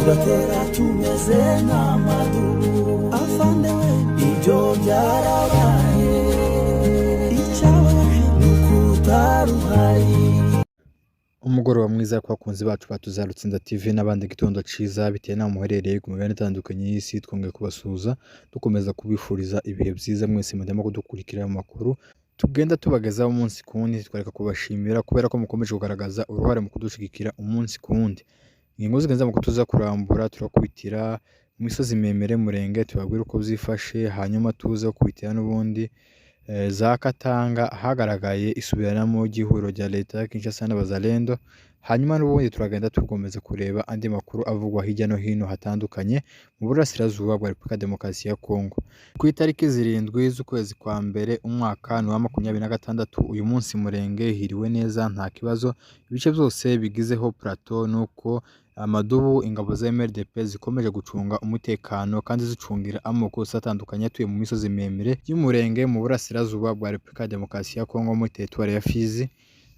tugatera tumeze nk'amadubu afande we ibyo byarabaye icyababaje ni ukutaruhari. Umugoroba mwiza ku bakunzi bacu batuza Rutsinda TV n'abandi gitondo ciza bitewe n'aho muherereye ku migabane itandukanye y'isi, twongeye kubasuhuza dukomeza kubifuriza ibihe byiza mwese mudemo kudukurikira mu makuru tugenda tubagezaho umunsi ku wundi, twareka kubashimira kubera ko mukomeje kugaragaza uruhare mu kudushigikira umunsi ku wundi. Ingingo zigenza mu kutuza kurambura turakubitira mu misozi miremire Murenge, tubabwira uko byifashe, hanyuma tuza kubitira n'ubundi za Katanga hagaragaye isubiranamo ry'ihuriro rya leta ya Kinshasa n'abazalendo, hanyuma n'ubundi turagenda tukomeza kureba andi makuru avugwa hirya no hino hatandukanye mu burasirazuba bwa Repubulika Demokarasi ya Kongo. Ku itariki 7 z'ukwezi kwa mbere umwaka ni wa 2026, uyu munsi Murenge hiriwe neza nta kibazo, ibice byose bigizeho plateau nuko amadubu ingabo za MRDP zikomeje gucunga umutekano kandi zicungira amoko atandukanye atuye mu misozi miremire y'Umurenge mu burasirazuba bwa Repubulika Demokarasi ya Kongo muri teritwari ya Fizi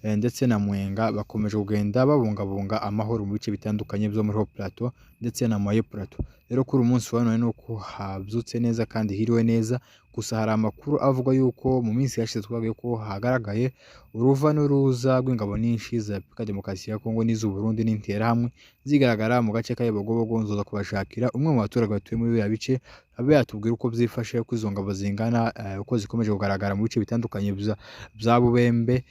ndetse na Mwenga, bakomeje kugenda babungabunga amahoro mu bice bitandukanye byo muri plateau ndetse na Moye plateau. Rero kuri umunsi wa none nuko habyutse neza kandi hiriwe neza, gusa hari amakuru avuga yuko mu minsi yashize twavuye ko hagaragaye uruva n'uruza rw'ingabo nyinshi za Repubulika Demokarasi ya Kongo n'iz'u Burundi n'interahamwe zigaragara mu gace k'Ayibogobogo. Nzoza kubashakira umwe mu baturage batuye muri biriya bice abe yatubwira uko byifashe, ko izo ngabo zingana uko zikomeje kugaragara mu bice bitandukanye bya Bubembe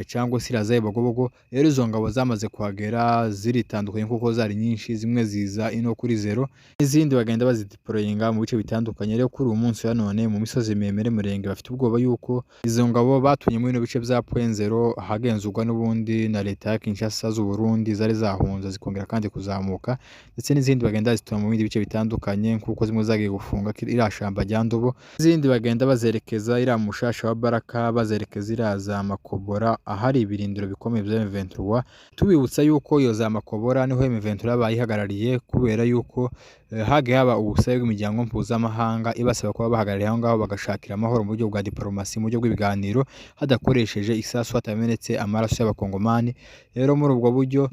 cyangwa se za Ayibogobogo. Rero izo ngabo zamaze kuhagera ziritandukanye kuko zari nyinshi, zimwe ziza ino kuri zero n'izindi bagenda bazideployinga mu bice bitandukanye. Rero kuri uyu munsi wa none mu misozi miremire Murenge bafite ubwoba yuko izo ngabo batunye muri bino bice bya Point Zero hagenzurwa n'ubundi na leta ya Kinshasa z'u Burundi zari zahunze zikongera kandi kuzamuka, ndetse n'izindi bagenda zituma mu bindi bice bitandukanye kuko zimwe zagiye gufunga iriya shamba rya Ndobo, izindi bagenda bazerekeza iriya Mushasha wa Baraka, bazerekeza iriya za Makobora ahari ibirindiro bikomeye bya M23, tubibutsa yuko iyo za Makobora niho M23 bayihagarariye kubera yuko hagiye haba ubusabe bw'imiryango mpuzamahanga ibasaba kuba bahagarariye aho ngaho bagashakira amahoro mu buryo bwa diplomasi, mu buryo bw'ibiganiro hadakoresheje isasu, hatamenetse amaraso y'abakongomani. Rero muri ubwo buryo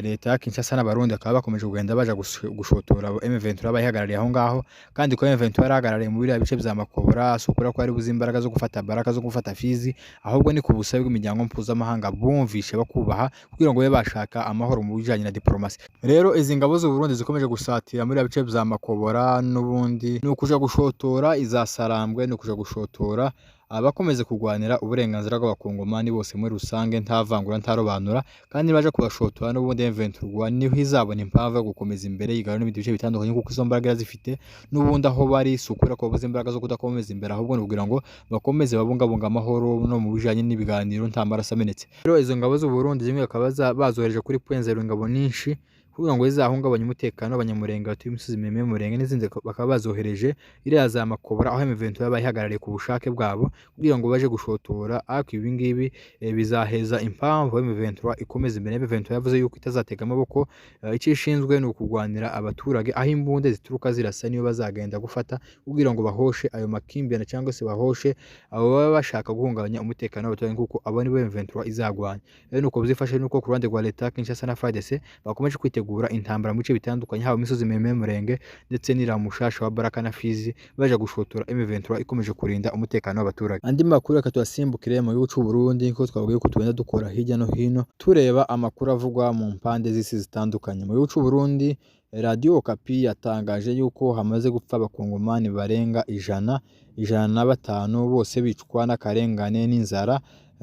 leta ya Kinshasa n'abarundi akaba bakomeje kugenda baja gushotora M23 bayihagarariye aho ngaho, kandi ko M23 yarahagarariye mu biriya bice bya Makobora sukura ko ari buzi imbaraga zo gufata Baraka, zo gufata Fizi, ahubwo ni ku busabe bw'imiryango mpuzamahanga bumvishe bakubaha kugira ngo babe bashaka amahoro mu bijanye na diplomasi. Rero izi ngabo z'u Burundi zikomeje gusatira muri bice bya Makobora n'ubundi ni ukuja gushotora izasarambwe, ni ukuja gushotora abakomeze kugwanira uburenganzira bw'abakongomani bose muri rusange nta vangura nta robanura, kandi baje kubashotora n'ubundi M23 niho izabona impamvu yo gukomeza imbere yigarura n'ibindi bice bitandukanye kuko izo mbaraga zifite n'ubundi aho bari sukura ko babuze imbaraga zo kudakomeza imbere, ahubwo ni kugira ngo bakomeze babungabunga amahoro no mu bijanye n'ibiganiro nta maraso amenetse. Rero izo ngabo z'u Burundi zimwe bakaba bazohereje kuri Point Zero ingabo nyinshi kugira ngo zizahungabanye umutekano w'abanyamurenge batuye imisozi miremire Murenge, n'izindi bakaba bazohereje iriya za Makobora aho M23 bayihagarariye ku bushake bwabo kugira ngo baje gushotora. Ariko ibi ngibi bizaheza impamvu M23 ikomeza imbere. M23 yavuze yuko itazatega amaboko, icyo ishinzwe ni ukugwanira abaturage aho imbunde zituruka zirasa niyo bazagenda gufata kugira ngo bahoshe ayo makimbirane cyangwa se bahoshe abo baba bashaka guhungabanya umutekano w'abaturage kuko abo nibo M23 izagwanya. Rero nuko byifashe nuko ku ruhande rwa leta Kinshasa na FARDC bakomeje kwitegura intambara mu bice bitandukanye haba imisozi miremire Murenge ndetse n'iriya Mushasha wa Baraka na Fizi baje gushotora M23 ikomeje kurinda umutekano w'abaturage. Andi makuru reka tuyasimbukire mu gihugu cy'u Burundi nko twavuye ko tugenda dukora hirya no hino tureba amakuru avugwa mu mpande z'isi zitandukanye. Mu gihugu cy'u Burundi Radio Okapi yatangaje yuko hamaze gupfa abakongomani barenga 105 bose bicwa n'akarengane n'inzara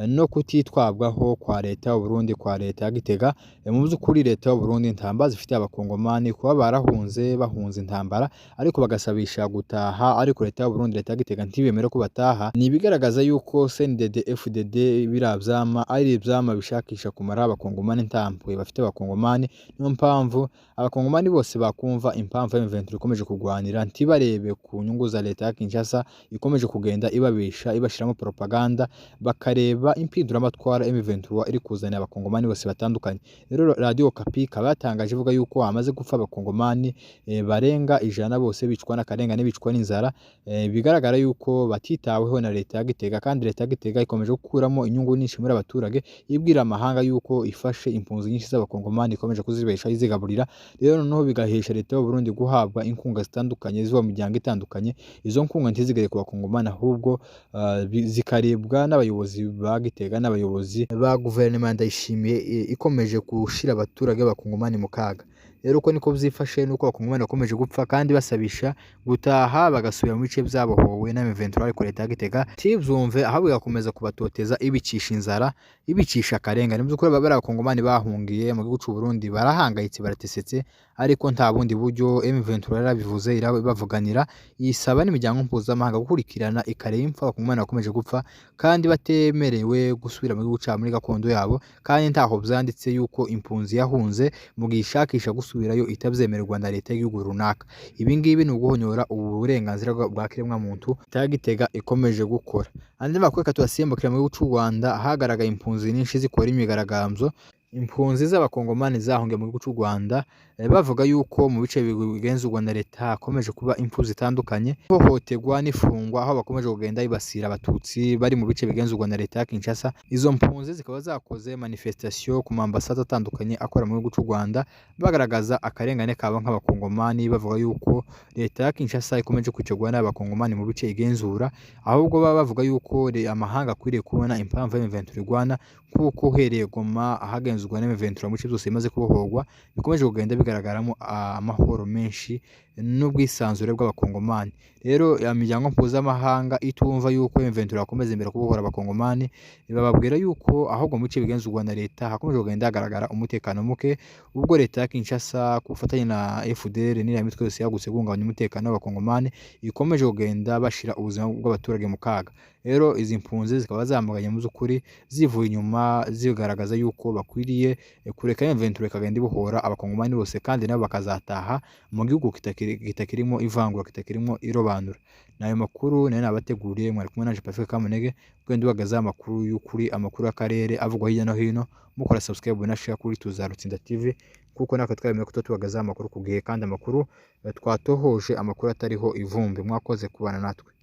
no kutitwabwaho kwa leta y'u Burundi, kwa leta ya Gitega. Mu by'ukuri leta y'u Burundi intambara zifite abakongomani kuba bahunze intambara ariko bagasabisha gutaha, ariko leta y'u Burundi, leta ya Gitega ntibemere ko bataha. Ni bigaragaza yuko CNDD FDD biravyama ari ivyama bishakisha kumara abakongomani ntampuye bafite abakongomani. Niyo mpamvu abakongomani bose bakumva impamvu M23 ikomeje kugwanira ntibarebe ku nyungu za leta ya Kinshasa ikomeje kugenda ibabisha ibashiramo propaganda, bakareba kuraba impinduramatwara M23 iri kuzanira abakongomani bose batandukanye. Rero Radio Okapi ikaba yatangaje ivuga yuko hamaze gupfa abakongomani barenga 100 bose bicwa n'akarengane bicwa n'inzara, bigaragara yuko batitaweho na leta ya Gitega, kandi leta ya Gitega ikomeje gukuramo inyungu nyinshi muri abaturage, ibwira amahanga yuko ifashe impunzi nyinshi z'abakongomani ikomeje kuzibesha izigaburira. Rero noneho bigahesha leta y'u Burundi guhabwa inkunga zitandukanye ziva mu miryango itandukanye. Izo nkunga ntizigere ku bakongomani ahubwo zikarebwa n'abayobozi ba Gitega n'abayobozi ba guverinoma Ndayishimiye ikomeje gushira abaturage b'abakongomani mu kaga. Rero uko niko byifashe nuko abakongomani bakomeje gupfa kandi basabisha gutaha bagasubira mu bice byabohowe na M23 ariko leta ya Gitega tibyumve, ahubwo igakomeza kubatoteza ibicisha inzara, ibicisha akarengane. Mu by'ukuri baba abakongomani bahungiye mu gihugu cy'u Burundi barahangayitse baratesetse, ariko nta bundi buryo. M23 yarabivuze irabavuganira, isaba n'imiryango mpuzamahanga gukurikirana ikareba impfa abakongomani bakomeje gupfa kandi batemerewe gusubira mu gihugu cyabo muri gakondo yabo, kandi ntaho byanditse yuko impunzi yahunze mu gishakisha gusubirayo itabyemererwa na leta y'igihugu runaka. Ibi ngibi ni uguhonyora uburenganzira bwa kiremwa muntu leta ya Gitega ikomeje gukora. Andi makuru tuyasimbukira mu gihugu cy'u Rwanda, ahagaragaye impunzi nyinshi zikora imyigaragambyo. Impunzi z'abakongomani zahungiye mu gihugu cy'u Rwanda bavuga yuko mu bice bigenzurwa na leta hakomeje kuba impfu zitandukanye, ihohoterwa n'ifungwa, aho bakomeje kugenda bibasira abatutsi bari mu bice bigenzurwa na leta ya Kinshasa. Izo mpunzi zikaba zakoze manifestation ku mambasade atandukanye akora mu gihugu cy'u Rwanda, bagaragaza akarengane kabo nk'abakongomani, bavuga yuko leta ya Kinshasa ikomeje kwicirwa n'abakongomani mu bice igenzura, ahubwo baba bavuga yuko amahanga akwiriye kubona impamvu M23 irwana, kuko uhereye Goma ahagenzurwa n'M23 mu bice byose bimaze kubohorwa bikomeje kugenda bigaragaramo amahoro menshi n'ubwisanzure bw'abakongomani. Rero imiryango mpuzamahanga itumva yuko M23 akomeza imbere kubohora abakongomani, bababwira yuko ahubwo mu bice bigenzurwa na leta hakomeje kugenda hagaragara umutekano muke, ubwo leta ya Kinshasa ku bufatanye na FDL n'iriya mitwe yose yagutse guhungabanya umutekano w'abakongomani ikomeje kugenda bashira ubuzima bw'abaturage mu kaga. Rero izi mpunzi zikaba zamaganye mu by'ukuri zivuye inyuma zigaragaza yuko bakwiriye kureka M23 ikagenda ibohora abakongomani bose, kandi nabo bakazataha mu gihugu kitakirimo ivangura, kitakirimo irobanura. Nayo makuru nayo nabateguriye, mwari kumwe naje Pacifique Kamunege, kwenda bagaza amakuru y'ukuri, amakuru y'akarere avugwa hirya no hino. Mukora subscribe na share kuri Tuzarutsinda TV, kuko naka twemeye ko tubagaza amakuru ku gihe, kandi amakuru twatohoje, amakuru atariho ivumbi. Mwakoze kubana natwe.